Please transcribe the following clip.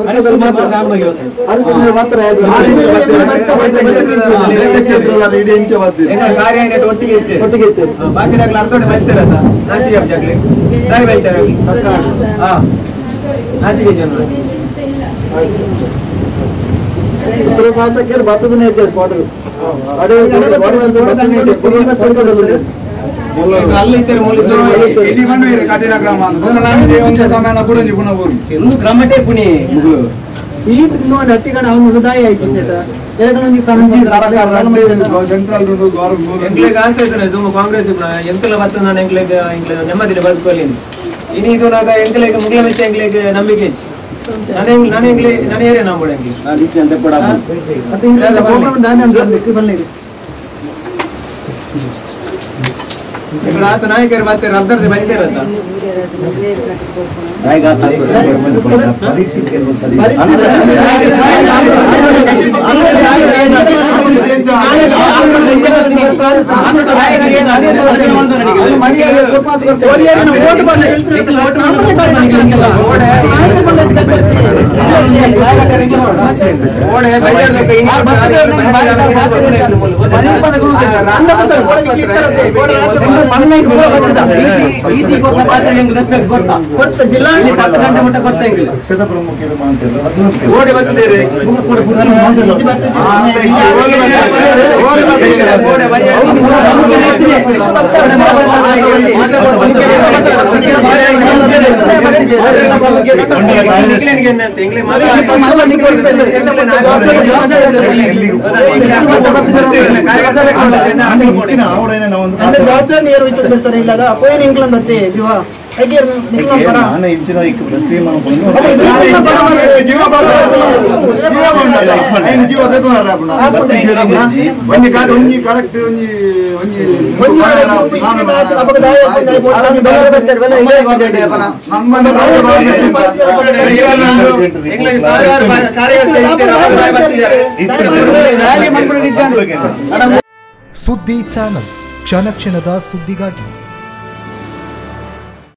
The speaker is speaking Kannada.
ಅರ್ಕದಲ್ಲಿ ಮಾತ್ರ ಒಟ್ಟಿಗೆ ಇರ್ತೇವೆ ಬಾಕಿದಾಗಲ ಅರ್ಕೊಂಡು ಬೈತಾರಲ್ಲ ನಾಚಿಗೆ ಜಾಗಲಿ ತಾಯಿ ಬೈತಾರೆ ನಾಚಿಗೆ ಜನ ಉತ್ತರ ಶಾಸಕರು ಭತ್ತದನ್ನೇ ಹೆಚ್ಚು ಸ್ಪಾಟ್ ಕಾಂಗ್ರೆಸ್ ಎಂಕಲ ಬತ್ತ ನಾನು ನೆಮ್ಮದಿ ಬದುಕಲಿ ಇನ್ನು ಇದು ನಾಗ ಎಂಕಲಿಗೆ ಮುಗ್ಲ ಮೆಚ್ಚ ಎಂಕಲಿಗೆ ನಂಬಿಕೆ ಹೆಚ್ಚು ನಾನು ಏರಿಯ ನಂಬೋಡಂಗೆ ಆತ ನಾಯಕರು ಮತ್ತೆ ಅರ್ಧರ್ದೆ ಬೈತಾರತ್ತ ಜಿಲ್ಲಾ ಜವಾಬ್ದಾರಿ ನಿರ್ವಹಿಸಬೇಕು ಸರ್ ಇಲ್ಲದ ಅಪೋಯನ್ ಇಂಗ್ಲೆಂಡ್ ಅತ್ತೆ ಜೀವ ಹಾಗೆ ನಿಖಿಲ ಪರ ನಾನು ಇಂಚಿನ ಈ ಪ್ರಶ್ನೆ ಜೀವ ಬೇಕಲ್ಲ ಒಂದಿ ಕಾಟ್ ಒಂದಿ ಕರೆಕ್ಟ್ ಒಂದಿ ಅಪಕ ದಾಯ ಬೋರ್ಡ್ ಬೆಲೆ ಬರ್ತಾರೆ ಬೆಲೆ ಇದೆ ಅಪನ ನಮ್ಮ ಇಂಗ್ಲಿಷ್ ಸರ್ಕಾರ ಕಾರ್ಯಕರ್ತರು ಸುದ್ದಿ ಚಾನಲ್ ಕ್ಷಣ ಕ್ಷಣದ ಸುದ್ದಿಗಾಗಿ